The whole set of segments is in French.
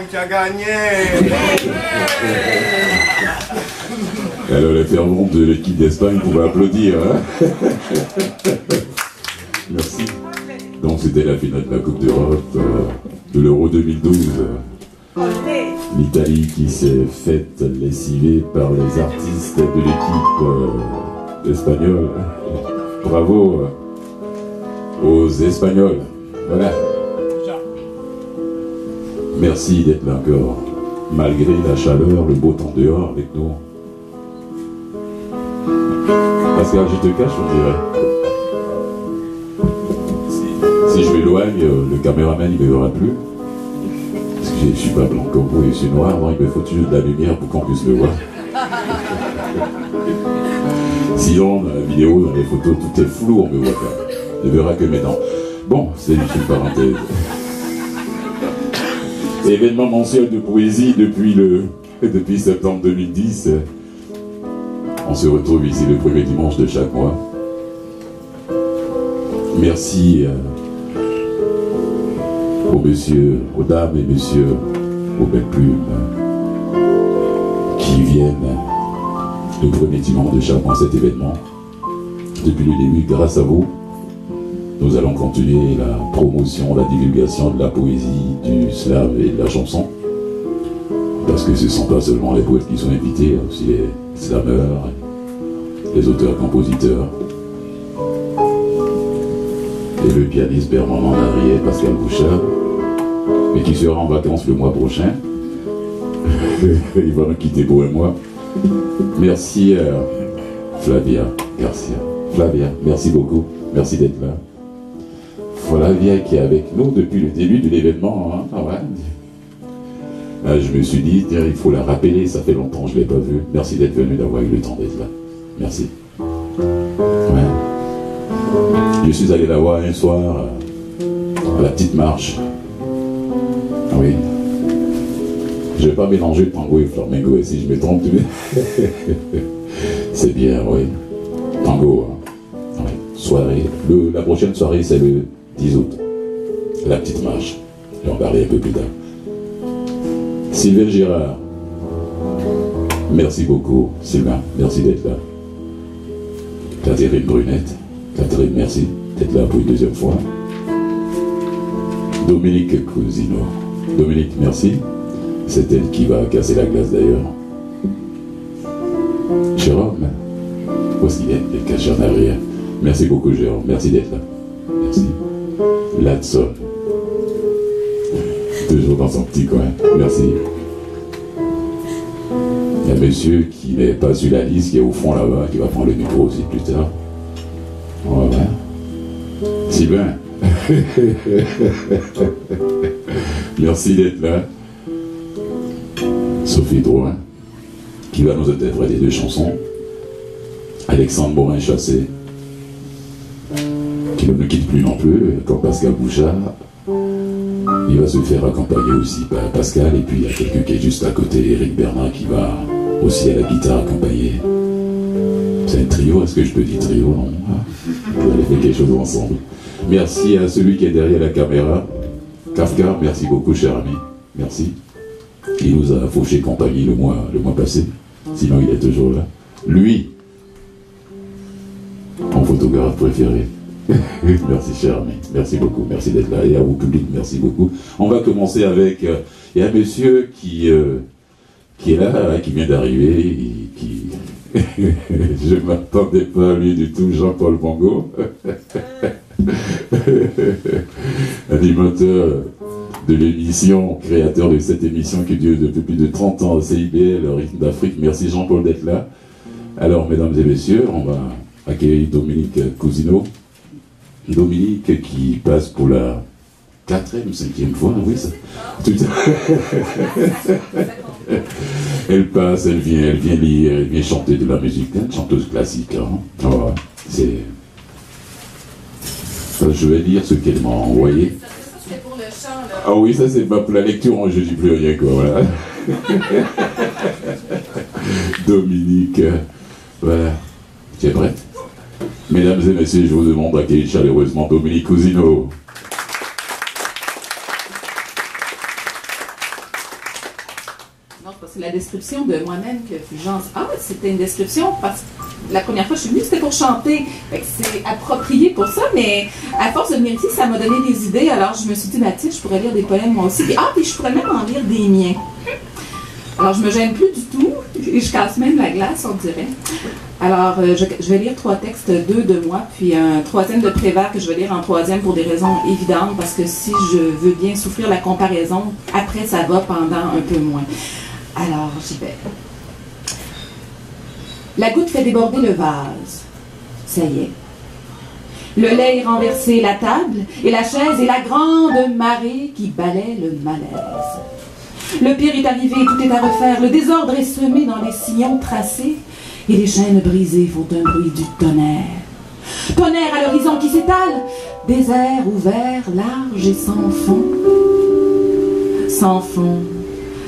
l'Espagne qui a gagné. Alors les fervents de l'équipe d'Espagne pouvaient applaudir. Hein. Merci. Donc c'était la finale de la Coupe d'Europe de l'Euro 2012. L'Italie qui s'est faite lessiver par les artistes de l'équipe espagnole. Bravo aux Espagnols. Voilà. Merci d'être là encore, malgré la chaleur, le beau temps dehors avec nous. Pascal, je te cache, on dirait. Si je m'éloigne, le caméraman il ne me verra plus. Parce que je ne suis pas blanc comme vous et je suis noir, donc il me faut toujours de la lumière pour qu'on puisse me voir. Sinon, dans la vidéo, dans les photos, tout est flou, on me voit pas. On ne verra que mes dents. Bon, c'est juste une parenthèse. Événement mensuel de poésie depuis septembre 2010. On se retrouve ici le premier dimanche de chaque mois. Merci aux messieurs, aux dames et messieurs, aux belles plumes qui viennent le premier dimanche de chaque mois à cet événement. Depuis le début, grâce à vous, nous allons continuer la promotion, la divulgation de la poésie, du slam et de la chanson. Parce que ce ne sont pas seulement les poètes qui sont invités, aussi les slameurs, les auteurs-compositeurs. Et le pianiste Bernard Henriet, Pascal Bouchard, mais qui sera en vacances le mois prochain. Il va nous quitter pour un mois. Merci Flavia Garcia. Flavia, merci beaucoup. Merci d'être là. Flavia qui est avec nous depuis le début de l'événement. Hein. Ah ouais. Je me suis dit, tiens, il faut la rappeler, ça fait longtemps que je ne l'ai pas vue. Merci d'être venu, d'avoir eu le temps d'être là. Merci. Ouais. Je suis allé la voir un soir à la Petite Marche. Oui. Je ne vais pas mélanger le tango et le flamenco, et si je me trompe, c'est bien, oui. Tango, hein. Ouais. Soirée. La prochaine soirée, c'est le 10 août. La Petite Marche. Je vais en parler un peu plus tard. Sylvain Gérard. Merci beaucoup, Sylvain. Merci d'être là. Catherine Brunette. Catherine, merci d'être là pour une deuxième fois. Dominique Cousino. Dominique, merci. C'est elle qui va casser la glace d'ailleurs. Jérôme, aussi elle est cachée en arrière. Merci beaucoup Jérôme, merci d'être là. Merci. Ladson. Toujours dans son petit coin. Merci. Il y a un monsieur qui n'est pas sur la liste, qui est au fond là-bas, qui va prendre le micro aussi plus tard. Voilà. Sylvain. Merci d'être là. Sophie Drouin, qui va nous interpréter deux chansons. Alexandre Morin-Chassé, qui ne nous quitte plus non plus, comme Pascal Bouchard. Il va se faire accompagner aussi par Pascal, et puis il y a quelqu'un qui est juste à côté, Eric Bernard, qui va aussi à la guitare accompagner. C'est un trio, est-ce que je peux dire trio? Non. On allait faire quelque chose ensemble. Merci à celui qui est derrière la caméra. Kafka, merci beaucoup, cher ami. Merci. Il nous a fauché compagnie le mois passé. Sinon, il est toujours là. Lui, mon photographe préféré. Merci, cher ami. Merci beaucoup. Merci d'être là. Et à vous, public, merci beaucoup. On va commencer avec... il y a un monsieur qui est là, qui vient d'arriver, qui... Je ne m'attendais pas à lui du tout, Jean-Paul Bongo. Animateur de l'émission, créateur de cette émission qui dure depuis plus de 30 ans au CIBL, le rythme d'Afrique. Merci Jean-Paul d'être là. Alors, mesdames et messieurs, on va accueillir Dominique Cousino. Dominique qui passe pour la 4e ou 5e fois, oui, ça. Tout... Elle passe, elle vient lire, elle vient chanter de la musique, une chanteuse classique. Hein. Oh, c'est... Je vais lire ce qu'elle m'a envoyé. C'est pour le chant, là. Ah oui, ça c'est pas pour la lecture, je dis plus rien, quoi, voilà. Dominique, voilà. Tu es prête? Mesdames et messieurs, je vous demande d'accueillir chaleureusement Dominique Cousino. c'est la description de moi-même que Fulgence. Ah, c'était une description parce que la première fois que je suis venue, c'était pour chanter. C'est approprié pour ça, mais à force de venir ici, ça m'a donné des idées. Alors je me suis dit, bah tiens, je pourrais lire des poèmes moi aussi. Puis je pourrais même en lire des miens. Alors je me gêne plus du tout, et je casse même la glace, on dirait. Alors je vais lire 3 textes, 2 de moi, puis un 3e de Prévert que je vais lire en 3e pour des raisons évidentes, parce que si je veux bien souffrir la comparaison, après ça va pendant un peu moins. Alors j'y vais. La goutte fait déborder le vase. Ça y est. Le lait est renversé, la table et la chaise et la grande marée qui balaie le malaise. Le pire est arrivé, tout est à refaire. Le désordre est semé dans les sillons tracés et les chaînes brisées font un bruit du tonnerre. Tonnerre à l'horizon qui s'étale, désert ouvert, large et sans fond. Sans fond,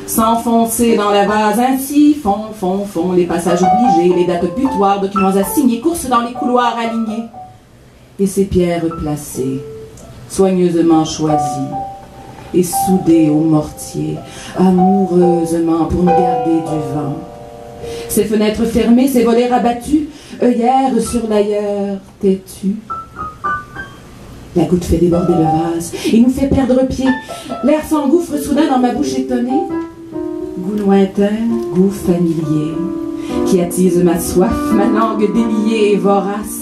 s'enfoncer dans la vase ainsi, fond, les passages obligés, les dates butoirs, documents assignés, courses dans les couloirs alignés. Et ces pierres placées, soigneusement choisies, et soudées au mortier, amoureusement pour nous garder du vent. Ces fenêtres fermées, ces volets rabattus, œillères sur l'ailleurs têtu. La goutte fait déborder le vase et nous fait perdre pied. L'air s'engouffre soudain dans ma bouche étonnée. Goût lointain, goût familier, qui attise ma soif, ma langue déliée et vorace.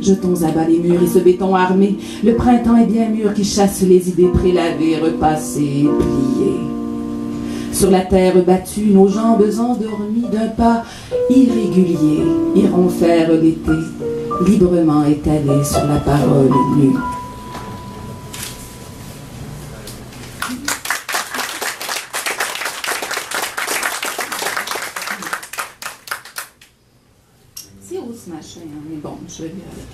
Jetons à bas les murs et ce béton armé. Le printemps est bien mûr qui chasse les idées prélavées, repassées, pliées. Sur la terre battue, nos jambes endormies d'un pas irrégulier iront faire l'été, librement étalées sur la parole nue. C'est où ce machin, hein? Mais bon, je vais lire avec.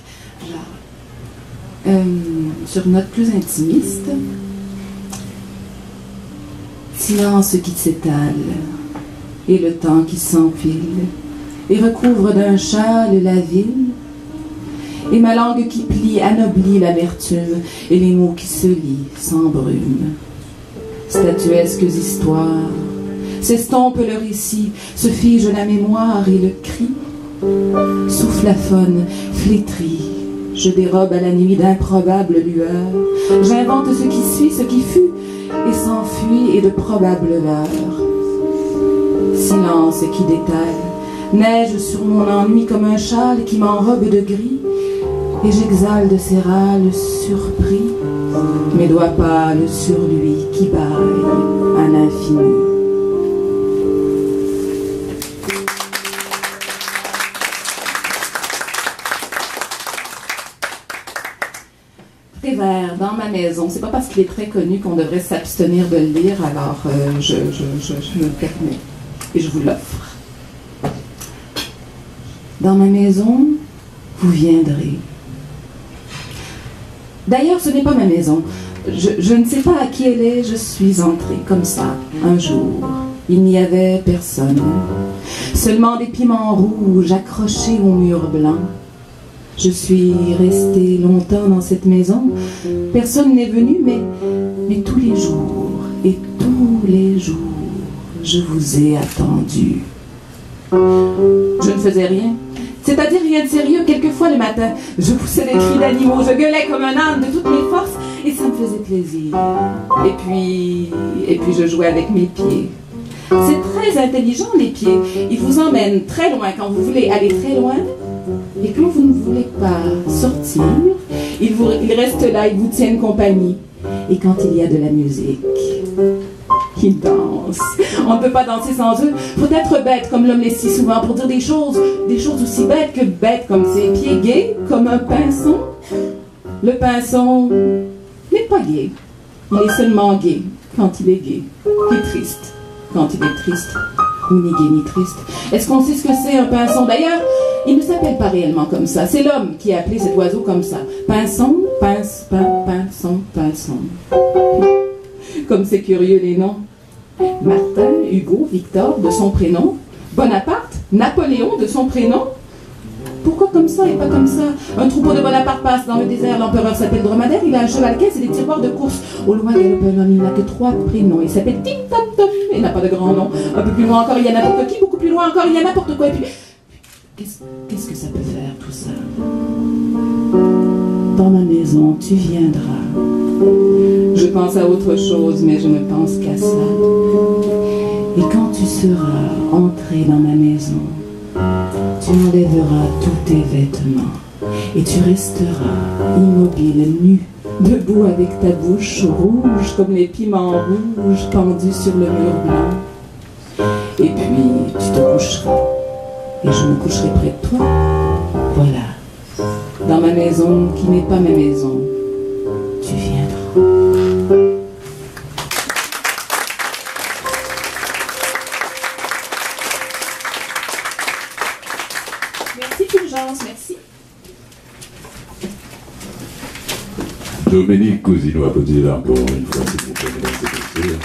Alors, sur une note plus intimiste, silence qui s'étale, et le temps qui s'empile, et recouvre d'un châle la ville, et ma langue qui plie anoblit l'amertume, et les mots qui se lient sans brume. Statuesques histoires, s'estompe le récit, se fige la mémoire et le cri, souffle la faune, flétrie, je dérobe à la nuit d'improbables lueurs, j'invente ce qui suit, ce qui fut, et s'enfuit et de probables heures. Silence qui détale, neige sur mon ennui comme un châle qui m'enrobe de gris, et j'exhale de ses râles surpris, mes doigts pâles sur lui qui baille à l'infini. Prévert, dans ma maison. C'est pas parce qu'il est très connu qu'on devrait s'abstenir de le lire, alors je me le permets et je vous l'offre. Dans ma maison, vous viendrez. D'ailleurs, ce n'est pas ma maison. Je ne sais pas à qui elle est, je suis entrée comme ça, un jour. Il n'y avait personne. Seulement des piments rouges accrochés au mur blanc. Je suis restée longtemps dans cette maison. Personne n'est venu, mais tous les jours, et tous les jours, je vous ai attendu. Je ne faisais rien. C'est-à-dire rien de sérieux. Quelquefois le matin, je poussais des cris d'animaux, je gueulais comme un âne de toutes mes forces, et ça me faisait plaisir. Et puis je jouais avec mes pieds. C'est très intelligent, les pieds. Ils vous emmènent très loin quand vous voulez aller très loin. Et quand vous ne voulez pas sortir, ils restent là, ils vous tiennent compagnie. Et quand il y a de la musique, ils dansent. On ne peut pas danser sans eux. Faut être bête comme l'homme l'est si souvent pour dire des choses aussi bêtes que bêtes comme ses pieds, gais comme un pinson. Le pinson n'est pas gai. Il est seulement gai quand il est gai. Il est triste quand il est triste. Ou ni gai ni triste. Est-ce qu'on sait ce que c'est un pinson? D'ailleurs, il ne s'appelle pas réellement comme ça. C'est l'homme qui a appelé cet oiseau comme ça. Pinson, pinson, pinson. Comme c'est curieux les noms. Martin, Hugo, Victor, de son prénom. Bonaparte, Napoléon, de son prénom. Pourquoi comme ça et pas comme ça. Un troupeau de Bonaparte passe dans le désert, l'empereur s'appelle Dromadaire, il a un cheval caisse et des tiroirs de course. Au loin, il y a un homme, il n'a que 3 prénoms, il s'appelle Tim Tam Tom, il n'a pas de grand nom. Un peu plus loin encore, il y a n'importe qui, beaucoup plus loin encore, il y a n'importe quoi. Et puis, qu'est-ce que ça peut faire tout ça? Dans ma maison, tu viendras. Je pense à autre chose, mais je ne pense qu'à ça. Et quand tu seras entré dans ma maison, tu enlèveras tous tes vêtements et tu resteras immobile, nu, debout avec ta bouche rouge comme les piments rouges pendus sur le mur blanc. Et puis tu te coucheras et je me coucherai près de toi. Voilà, dans ma maison qui n'est pas ma maison, tu viendras. Merci Fulgence, merci. Dominique Cousineau, applaudissez-la encore une fois, s'il vous plaît, mesdames et messieurs.